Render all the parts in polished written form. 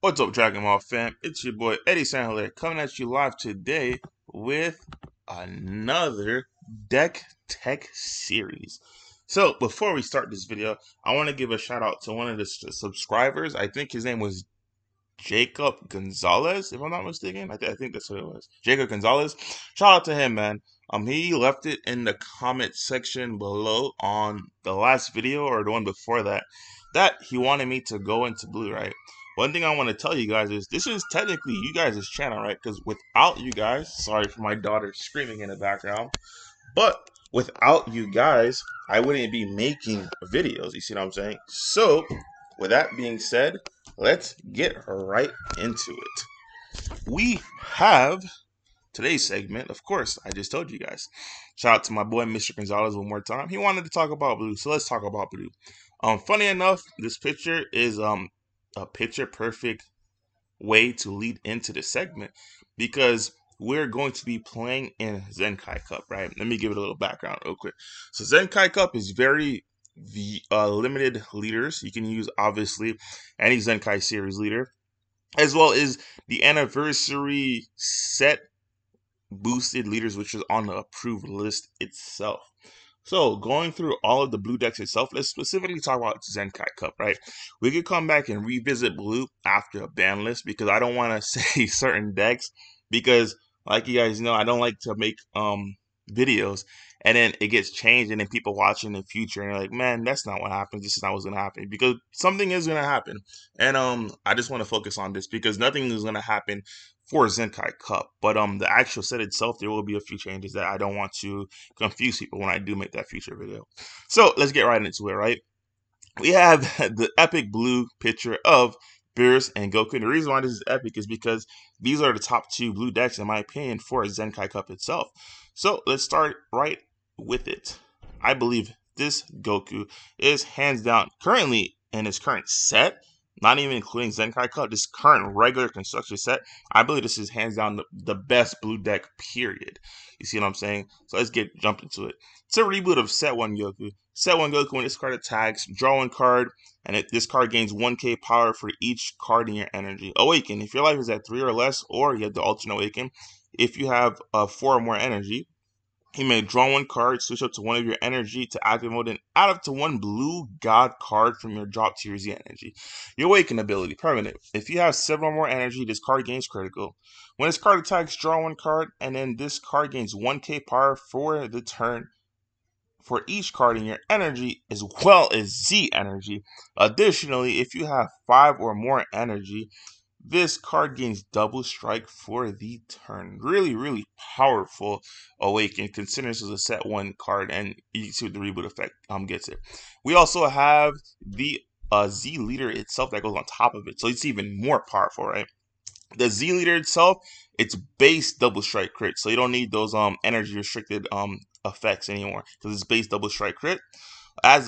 What's up, Dragon Ball fam? It's your boy Eddie Sandler coming at you live today with another deck tech series. So, before we start this video, I want to give a shout out to one of the subscribers. I think his name was Jacob Gonzalez, if I'm not mistaken. I think that's what it was. Jacob Gonzalez. Shout out to him, man. He left it in the comment section below on the last video or the one before that he wanted me to go into blue, right? One thing I want to tell you guys is this is technically you guys' channel, right? Because without you guys, sorry for my daughter screaming in the background, but without you guys, I wouldn't be making videos. You see what I'm saying? So, with that being said, let's get right into it. We have today's segment. Of course, I just told you guys. Shout out to my boy Mr. Gonzalez one more time. He wanted to talk about blue, so let's talk about blue. Funny enough, this picture is a picture perfect way to lead into the segment because we're going to be playing in Zenkai Cup, right? Let me give it a little background real quick. So Zenkai Cup is very limited leaders. You can use obviously any Zenkai series leader, as well as the anniversary set boosted leaders, which is on the approved list itself. So, going through all of the blue decks itself, let's specifically talk about Zenkai Cup, right? We could come back and revisit blue after a ban list because I don't want to say certain decks because, like you guys know, I don't like to make videos and then it gets changed and then people watch in the future and they're like, man, that's not what happened. This is not what's gonna happen because something is gonna happen. And I just want to focus on this because nothing is gonna happen for Zenkai Cup. But the actual set itself, there will be a few changes that I don't want to confuse people when I do make that future video. So let's get right into it, right? We have the epic blue picture of Beerus and Goku. And the reason why this is epic is because these are the top two blue decks, in my opinion, for Zenkai Cup itself. So let's start right with it. I believe this Goku is hands down currently in his current set, not even including Zenkai Cup, this current regular construction set. I believe this is hands down the best blue deck, period. You see what I'm saying? So let's jump into it. It's a reboot of Set 1 Goku. Set 1 Goku, when this card attacks, draw one card, and this card gains 1k power for each card in your energy. Awaken. If your life is at 3 or less, or you have the alternate awaken, if you have 4 or more energy, you may draw one card, switch up to one of your energy to active mode, and add up to one blue god card from your drop to your Z energy. Your Awaken ability, permanent. If you have 7 or more energy, this card gains critical. When this card attacks, draw one card, and then this card gains 1k power for the turn for each card in your energy as well as Z energy. Additionally, if you have 5 or more energy, this card gains double strike for the turn. Really, really powerful Awaken, considering this is a set 1 card, and you see what the reboot effect gets it. We also have the Z leader itself that goes on top of it, so it's even more powerful, right? The Z leader itself, it's base double strike crit, so you don't need those energy restricted effects anymore because it's base double strike crit. As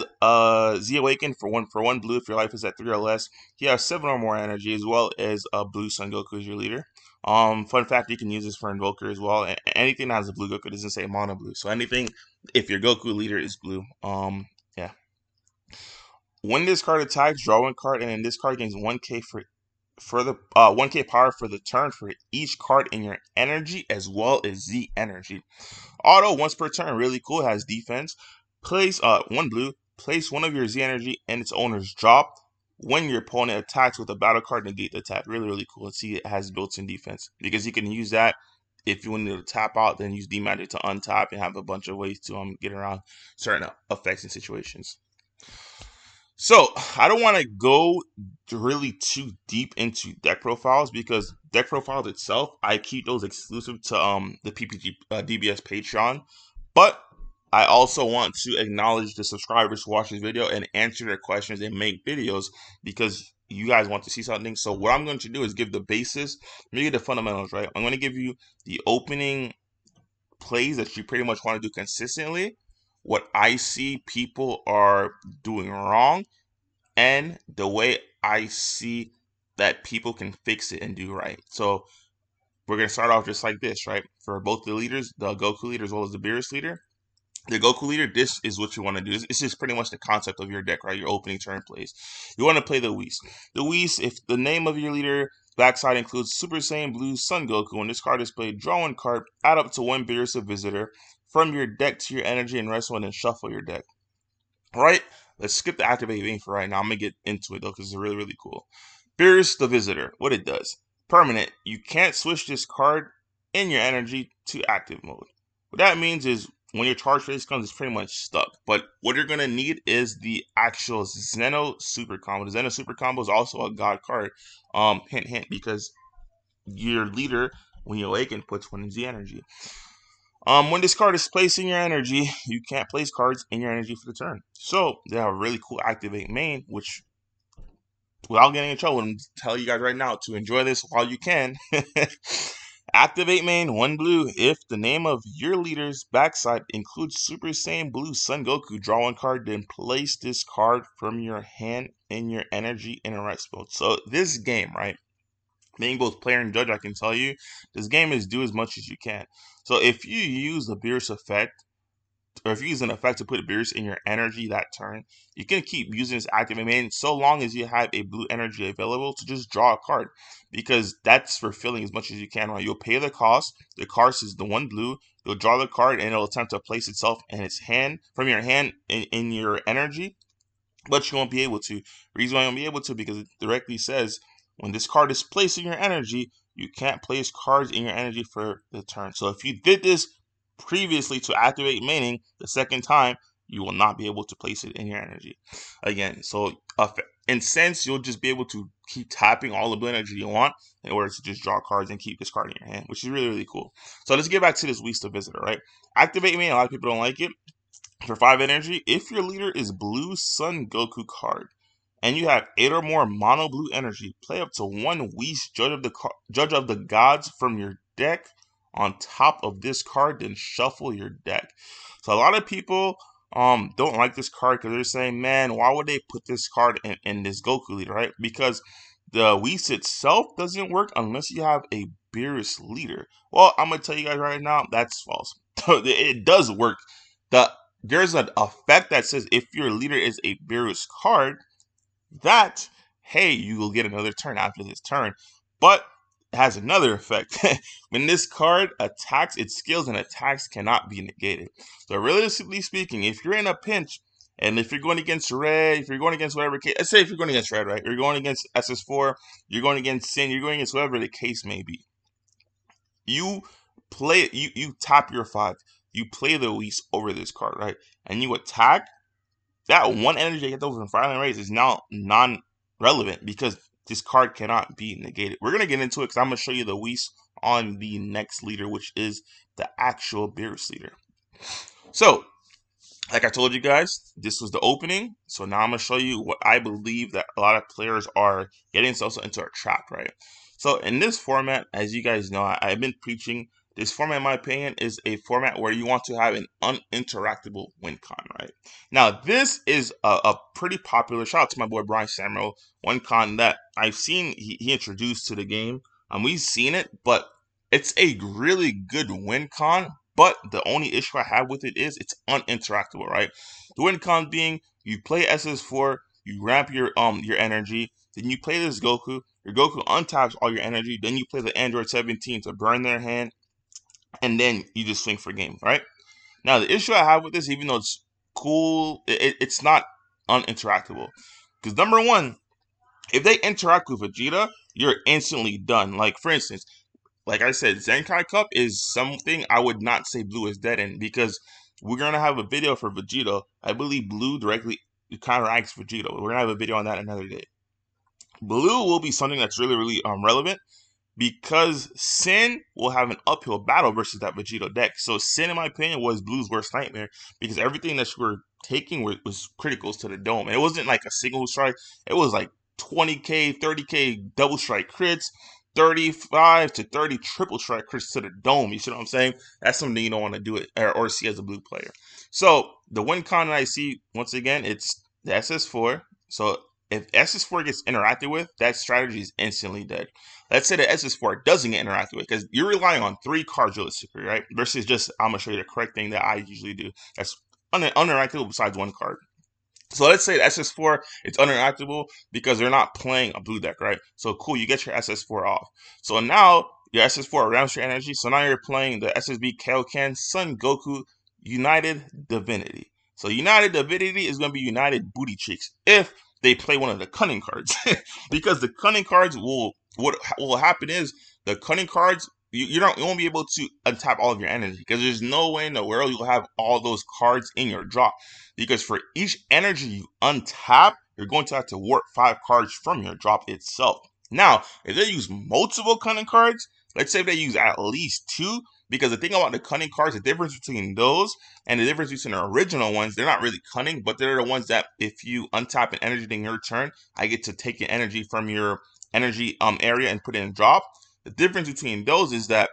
Z Awaken for one blue, if your life is at 3 or less, you have 7 or more energy, as well as blue Son Goku is your leader. Fun fact, you can use this for Invoker as well. Anything that has a blue Goku doesn't say mono blue, so anything if your Goku leader is blue. Yeah. When this card attacks, draw one card, and then this card gains 1k for the 1k power for the turn for each card in your energy as well as Z energy. Auto once per turn, really cool. It has defense. Place one blue. Place one of your Z energy in its owner's drop. When your opponent attacks with a battle card, negate the attack. Really, really cool. Let's see, it has built-in defense because you can use that if you want to tap out. Then use D magic to untap and have a bunch of ways to get around certain effects and situations. So I don't want to go really too deep into deck profiles because deck profiles itself, I keep those exclusive to the PPG DBS Patreon. But I also want to acknowledge the subscribers who watch this video and answer their questions and make videos because you guys want to see something. So what I'm going to do is give the basis, maybe the fundamentals, right? I'm going to give you the opening plays that you pretty much want to do consistently, what I see people are doing wrong, and the way I see that people can fix it and do right. So we're going to start off just like this, right? For both the leaders, the Goku leader as well as the Beerus leader. the Goku leader, this is what you want to do. This is pretty much the concept of your deck, right? Your opening turn plays. You want to play the Whis. The Whis, if the name of your leader backside includes Super Saiyan Blue Sun Goku, when this card is played, draw one card, add up to one Beerus of Visitor from your deck to your energy and rest one and shuffle your deck. All right, let's skip the activate main for right now. I'm going to get into it though because it's really, really cool. Beerus the Visitor, what it does. Permanent, you can't switch this card in your energy to active mode. What that means is when your charge phase comes, it's pretty much stuck. But what you're going to need is the actual Zeno Super Combo. The Zeno Super Combo is also a god card. Hint, hint, because your leader, when you awaken, puts one in the energy. When this card is placed in your energy, you can't place cards in your energy for the turn. So they have a really cool activate main, which without getting in trouble, I'm telling you guys right now to enjoy this while you can. Activate main, one blue. If the name of your leader's backside includes Super Saiyan Blue Sun Goku, draw one card, then place this card from your hand in your energy in a rest mode. So this game, right? Being both player and judge, I can tell you, this game is do as much as you can. So if you use the Beerus effect, or if you use an effect to put Beerus in your energy that turn, you can keep using this active main so long as you have a blue energy available to just draw a card, because that's fulfilling as much as you can. Right? You'll pay the cost. The cost is the one blue. You'll draw the card and it'll attempt to place itself in its hand from your hand in your energy, but you won't be able to. The reason why you won't be able to because it directly says when this card is placed in your energy, you can't place cards in your energy for the turn. So if you did this previously to activate maining the second time, you will not be able to place it in your energy again. So in sense, you'll just be able to keep tapping all the blue energy you want in order to just draw cards and keep this card in your hand, which is really, really cool. So let's get back to this Whis the Visitor, right? Activate main, a lot of people don't like it. For 5 energy, if your leader is Blue Sun Goku card, and you have 8 or more mono blue energy, play up to one Whis Judge of the Gods from your deck on top of this card, then shuffle your deck. So a lot of people don't like this card because they're saying, man, why would they put this card in this Goku leader, right? Because the Whis itself doesn't work unless you have a Beerus leader. Well, I'm gonna tell you guys right now, that's false. It does work. There's an effect that says if your leader is a Beerus card, that, hey, you will get another turn after this turn. But it has another effect. When this card attacks, its skills and attacks cannot be negated. So realistically speaking, if you're in a pinch, and if you're going against red, if you're going against whatever case, let's say if you're going against red, right? You're going against SS4, you're going against Sin, you're going against whatever the case may be. You play, you tap your 5, you play the Whis over this card, right? And you attack, that one energy you get over from Violent Rays is now non-relevant because this card cannot be negated. We're going to get into it because I'm going to show you the Whis on the next leader, which is the actual Beerus leader. So, like I told you guys, this was the opening. So now I'm going to show you what I believe that a lot of players are getting themselves into a trap, right? So in this format, as you guys know, I've been preaching, this format, in my opinion, is a format where you want to have an uninteractable win con, right? Now, this is a pretty popular, shout out to my boy Brian Samuel, win con that I've seen he introduced to the game. We've seen it, but it's a really good win con. But the only issue I have with it is it's uninteractable, right? The win con being you play SS4, you ramp your energy, then you play this Goku. Your Goku untaps all your energy, then you play the Android 17 to burn their hand, and then you just swing for game, right? Now the issue I have with this, even though it's cool, it's not uninteractable. Because number one, if they interact with Vegeta, you're instantly done. Like for instance, like I said, Zenkai Cup is something I would not say Blue is dead in because we're gonna have a video for Vegeta. I believe Blue directly counteracts Vegeta. We're gonna have a video on that another day. Blue will be something that's really, really relevant because Sin will have an uphill battle versus that Vegeta deck. So Sin, in my opinion, was Blue's worst nightmare because everything that you were taking was criticals to the dome. And it wasn't like a single strike. It was like 20k, 30k double strike crits, 35 to 30 triple strike crits to the dome. You see what I'm saying? That's something you don't want to do it or see as a blue player. So the win con that I see, once again, it's the SS4. So if SS4 gets interacted with, that strategy is instantly dead. Let's say that SS4 doesn't get interacted with, because you're relying on 3 cards realistically, right? Versus just, I'm going to show you the correct thing that I usually do. That's uninteractable besides 1 card. So let's say the SS4, it's uninteractable because they're not playing a blue deck, right? So cool, you get your SS4 off. So now your SS4 rounds your energy. So now you're playing the SSB Kaioken Sun Goku United Divinity. So United Divinity is going to be United Booty Cheeks if they play one of the cunning cards. Because the cunning cards what will happen is the cunning cards, you won't be able to untap all of your energy, because there's no way in the world you'll have all those cards in your drop. Because for each energy you untap, you're going to have to warp 5 cards from your drop itself. Now, if they use multiple cunning cards, let's say if they use at least 2, because the thing about the cunning cards, the difference between those and the difference between the original ones, they're not really cunning, but they're the ones that if you untap an energy in your turn, I get to take an energy from your energy area and put it in drop. The difference between those is that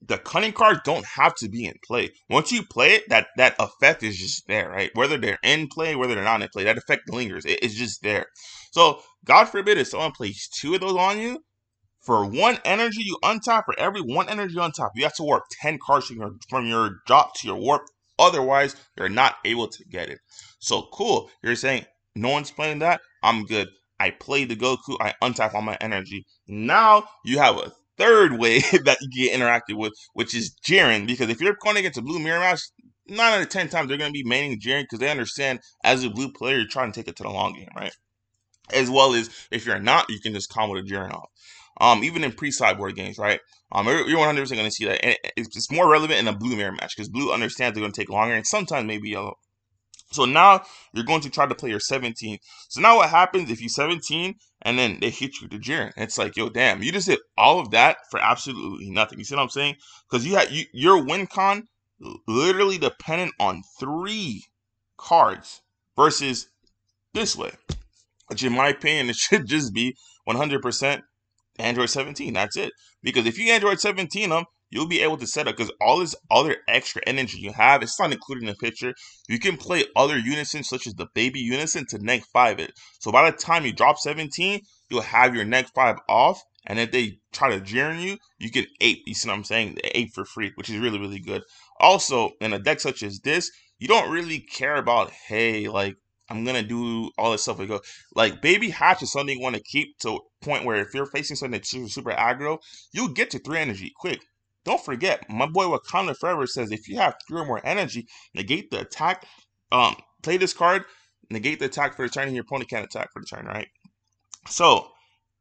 the cunning cards don't have to be in play. Once you play it, that effect is just there, right? Whether they're in play, whether they're not in play, that effect lingers. It's just there. So God forbid if someone plays 2 of those on you, for 1 energy you untap, for every 1 energy you untap, you have to warp 10 cards from your drop to your warp. Otherwise, you're not able to get it. So cool. You're saying no one's playing that? I'm good. I played the Goku. I untap all my energy. Now you have a third way that you get interacted with, which is Jiren. Because if you're going against a blue mirror match, 9 out of 10 times they're going to be maining Jiren, because they understand as a blue player, you're trying to take it to the long game, right? As well as if you're not, you can just combo the Jiren off. Even in pre-sideboard games, right? You're 100% going to see that. And it's more relevant in a blue mirror match, because blue understands they're going to take longer, and sometimes maybe yellow. So now you're going to try to play your 17. So now what happens if you 17 and then they hit you with the Jiren? It's like, yo, damn, you just did all of that for absolutely nothing. You see what I'm saying? Because your win con literally dependent on 3 cards versus this way, which in my opinion, it should just be 100% Android 17. That's it. Because if you Android 17 them, you'll be able to set up, because all this other extra energy you have, it's not included in the picture. You can play other unisons, such as the baby unison, to -5 it. So by the time you drop 17, you'll have your -5 off. And if they try to Jiren you, you get 8. You see what I'm saying? 8 for free, which is really, really good. Also, in a deck such as this, you don't really care about, hey, like, I'm gonna do all this stuff. Like baby hatch is something you want to keep to a point where if you're facing something that's super aggro, you'll get to 3 energy quick. Don't forget, my boy Wakanda Forever says if you have 3 or more energy, negate the attack. Play this card, negate the attack for the turn, and your opponent can't attack for the turn, right? So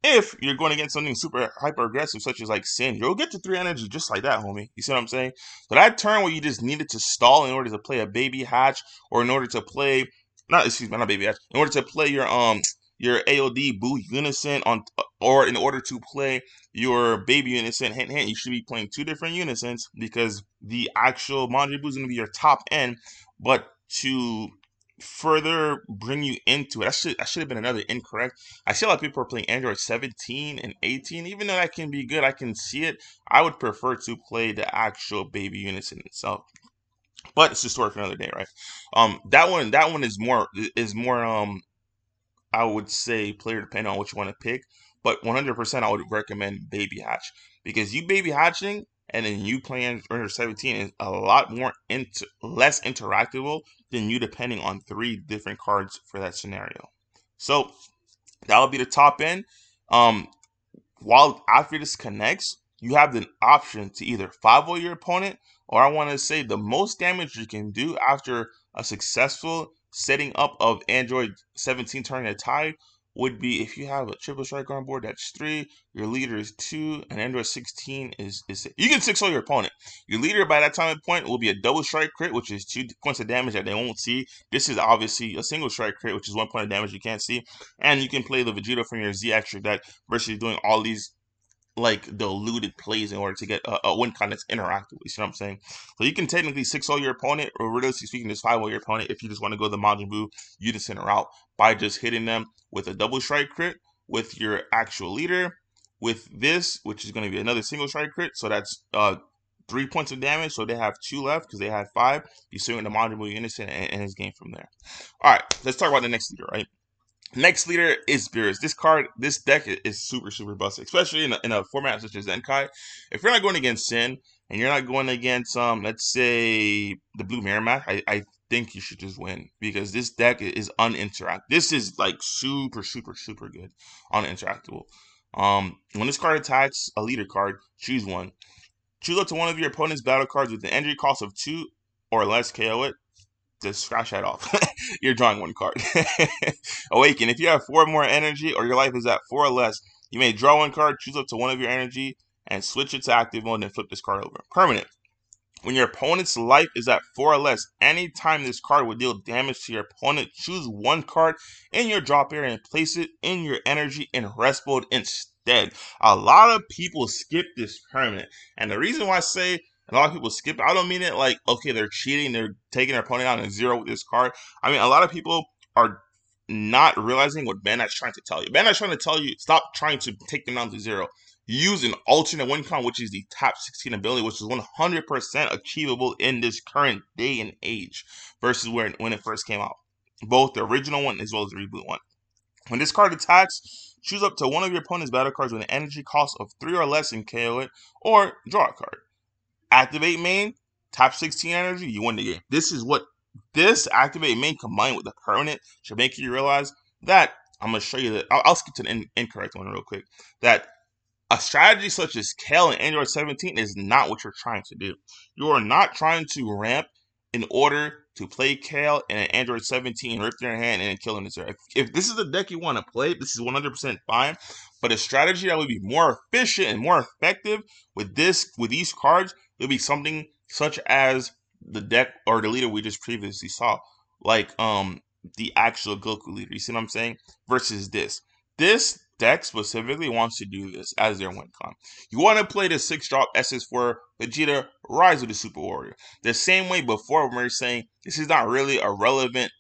if you're going against something super hyper aggressive, such as like Sin, you'll get to 3 energy just like that, homie. You see what I'm saying? So that turn where you just needed to stall in order to play a baby hatch, or in order to play not baby hatch, in order to play your AOD Boo Unison on, or in order to play your baby Unison, hint hint, you should be playing 2 different Unisons, because the actual Manji Boo is gonna be your top end, but to further bring you into it. That should have been another incorrect. I see a lot of people are playing Android 17 and 18. Even though that can be good, I can see it. I would prefer to play the actual baby unison itself. But it's a story for another day, right? That one is more I would say player depending on what you want to pick. But 100% I would recommend baby hatch, because you baby hatching and then you playing under 17 is a lot more less interactable than you depending on 3 different cards for that scenario. So that would be the top end. Um, while after this connects, you have the option to either 5-0 your opponent, or I want to say the most damage you can do after a successful setting up of Android 17 turning a tide would be if you have a triple striker on board, that's 3, your leader is 2, and Android 16 is you can 6-0 your opponent. Your leader by that time and point will be a double strike crit, which is 2 points of damage that they won't see. This is obviously a single strike crit, which is 1 point of damage you can't see. And you can play the Vegeta from your Z extra deck versus doing all these like diluted plays in order to get a win con that's interactive. You see what I'm saying? So you can technically 6-0 your opponent, or realistically speaking, just 5-0 your opponent if you just want to go the Majin Buu unison route by just hitting them with a double strike crit with your actual leader, with this, which is going to be another single strike crit. So that's 3 points of damage. So they have 2 left because they had 5. You swing the Majin Buu unison and his game from there. All right, let's talk about the next leader, right? Next leader is Beerus. This deck is super busted, especially in a format such as Zenkai. If you're not going against Sin and you're not going against let's say the Blue Mirror Mat, I think you should just win because this deck is uninteractable. This is like super good uninteractable. When this card attacks a leader card, choose one. Choose up to one of your opponent's battle cards with an energy cost of 2 or less. KO it. Just scratch that off. You're drawing one card. Awaken. If you have 4 more energy or your life is at 4 or less, you may draw one card, choose up to one of your energy, and switch it to active mode and flip this card over. Permanent. When your opponent's life is at 4 or less, anytime this card will deal damage to your opponent, choose one card in your drop area and place it in your energy in rest mode instead. A lot of people skip this permanent. And the reason why I say a lot of people skip it, I don't mean it like, okay, they're cheating, they're taking their opponent out in 0 with this card. I mean, a lot of people are not realizing what Bandai's trying to tell you. Bandai's trying to tell you, stop trying to take them down to 0. Use an alternate win con, which is the top 16 ability, which is 100% achievable in this current day and age versus when it first came out. Both the original one as well as the reboot one. When this card attacks, choose up to one of your opponent's battle cards with an energy cost of 3 or less and KO it, or draw a card. Activate main, top 16 energy, you win the game. This is what this activate main combined with the permanent should make you realize that I'm going to show you that. I'll skip to the incorrect one real quick. That a strategy such as Kale and Android 17 is not what you're trying to do. You are not trying to ramp in order to play Kale and an Android 17, rip their hand, and kill them this area. If this is the deck you want to play, this is 100% fine. But a strategy that would be more efficient and more effective with these cards would be something such as the deck or the leader we just previously saw, like the actual Goku leader. You see what I'm saying? Versus this. This deck specifically wants to do this as their win con. You want to play the 6-drop SS4 Vegeta Rise of the Super Warrior. The same way before when we were saying this is not really a relevant.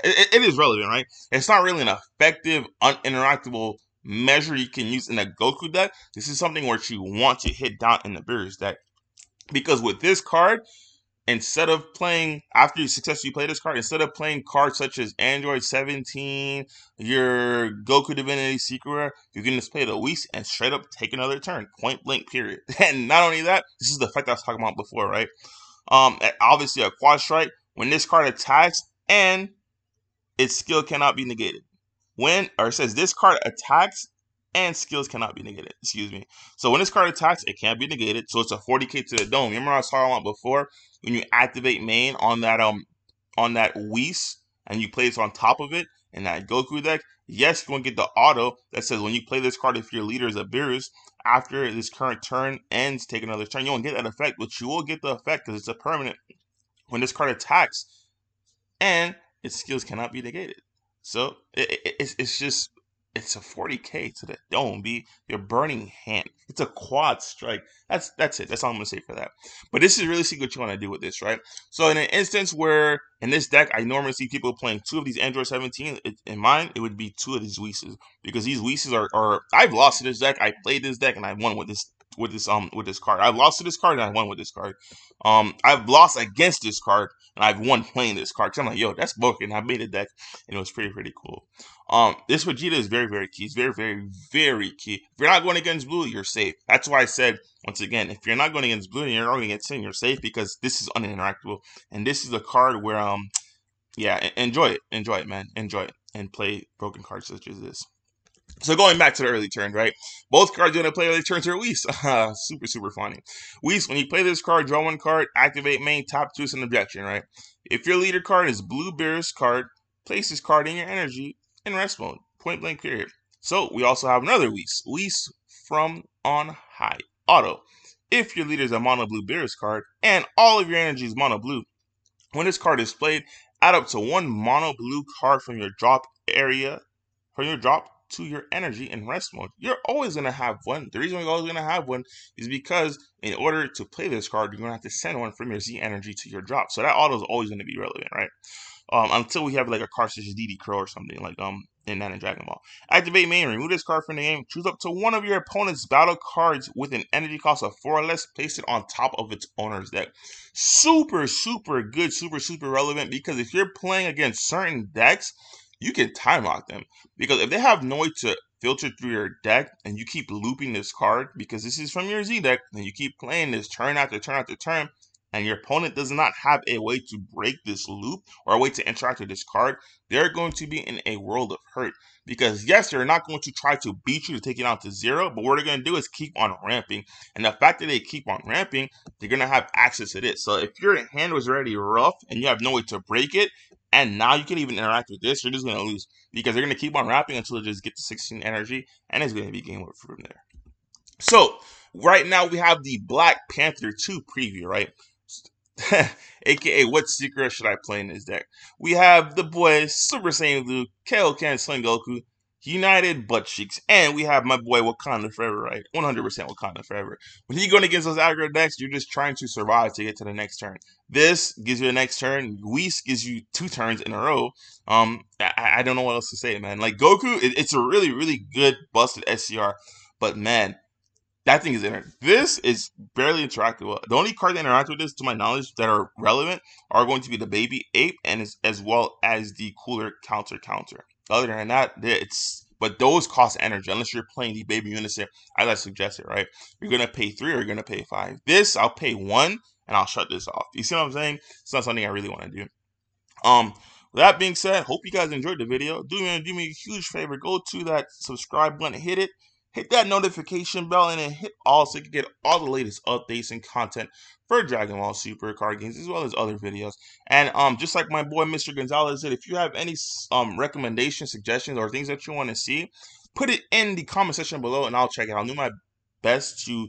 It is relevant, right? It's not really an effective, uninteractable measure you can use in a Goku deck. This is something where you want to hit down in the Beerus deck. Because with this card, instead of playing, after you successfully play this card, instead of playing cards such as Android 17, your Goku Divinity Secret, you can just play the Whis and straight up take another turn, point blank, period. And not only that, this is the effect I was talking about before, right? Obviously a quad strike, when this card attacks and its skill cannot be negated. It says this card attacks and skills cannot be negated. Excuse me. So when this card attacks, it can't be negated. So it's a 40k to the dome. Remember I was talking about before when you activate main on that Whis and you play this on top of it in that Goku deck. Yes, you're going to get the auto that says when you play this card, if your leader is a Beerus, after this current turn ends, take another turn. You won't get that effect, but you will get the effect because it's a permanent. When this card attacks, and its skills cannot be negated. So it's just it's a 40k to the dome, be your burning hand. It's a quad strike. That's it. That's all I'm gonna say for that. But this is really see what you want to do with this, right? So in an instance where in this deck I normally see people playing 2 of these Android 17, in mine it would be 2 of these Whis because these Whis are I've lost to this deck. I played this deck and I won with this card. I've lost to this card and I won with this card. I've lost against this card and I've won playing this card. Cause I'm like, yo, that's broken. I made a deck and it was pretty cool. This Vegeta is very key. It's very key. If you're not going against blue, you're safe. That's why I said once again, if you're not going against blue and you're going against sin, you're safe because this is uninteractable. And this is a card where yeah, enjoy it, man. Enjoy it and play broken cards such as this. So going back to the early turn, right? Both cards you're going to play early turns are Whis. Super funny. Whis, when you play this card, draw one card, activate main, top 2 is an objection, right? If your leader card is blue Beerus card, place this card in your energy in rest mode. Point blank, period. So we also have another Whis. Whis from on high. Auto. If your leader is a mono blue Beerus card, and all of your energy is mono blue, when this card is played, add up to 1 mono blue card from your drop area, to your energy in rest mode. You're always going to have one. The reason you're always going to have one is because in order to play this card, you're going to have to send one from your Z energy to your drop. So that auto is always going to be relevant, right? Until we have like a card such as DD Crow or something like in that in Dragon Ball. Activate main, remove this card from the game, choose up to one of your opponent's battle cards with an energy cost of 4 or less, place it on top of its owner's deck. Super good, super relevant because if you're playing against certain decks, you can time lock them. Because if they have no way to filter through your deck and you keep looping this card, because this is from your Z deck, and you keep playing this turn after turn after turn, and your opponent does not have a way to break this loop or a way to interact with this card, they're going to be in a world of hurt. Because yes, they're not going to try to beat you to take it out to zero, but what they're going to do is keep on ramping. And the fact that they keep on ramping, they're going to have access to this. So if your hand was already rough and you have no way to break it, and now you can even interact with this, you're just going to lose. Because they're going to keep on rapping until they just get to 16 energy, and it's going to be game over from there. So, right now we have the Black Panther 2 preview, right? AKA, what secret should I play in this deck? We have the boy Super Saiyan Blue, Kaioken Sling Goku, United Butt Cheeks, and we have my boy Wakanda Forever, right? 100% Wakanda Forever. When you're going against those aggro decks, you're just trying to survive to get to the next turn. This gives you the next turn. Whis gives you 2 turns in a row. I don't know what else to say, man. Like Goku, it's a really, really good busted SCR, but man, that thing is this is barely interactable. The only card that interact with this, to my knowledge, that are relevant are going to be the baby ape and as well as the cooler counter. Other than that, but those cost energy unless you're playing the baby unison, as I suggested, right? You're gonna pay 3 or you're gonna pay 5. This I'll pay 1 and I'll shut this off. You see what I'm saying? It's not something I really want to do. With that being said, hope you guys enjoyed the video. Do me a huge favor. Go to that subscribe button, hit that notification bell, and then hit all so you can get all the latest updates and content for Dragon Ball Super card games as well as other videos. And just like my boy Mr. Gonzalez said, if you have any recommendations, suggestions, or things that you want to see, put it in the comment section below, and I'll check it out. I'll do my best to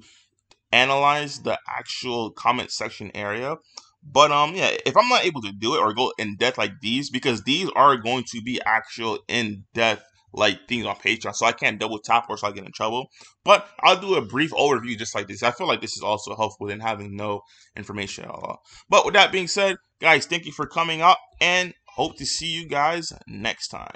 analyze the actual comment section area. But yeah, if I'm not able to do it or go in depth like these, because these are going to be actual in depth like things on Patreon, so I can't double tap or so I get in trouble. But I'll do a brief overview just like this. I feel like this is also helpful than having no information at all. But with that being said, guys, thank you for coming out and hope to see you guys next time.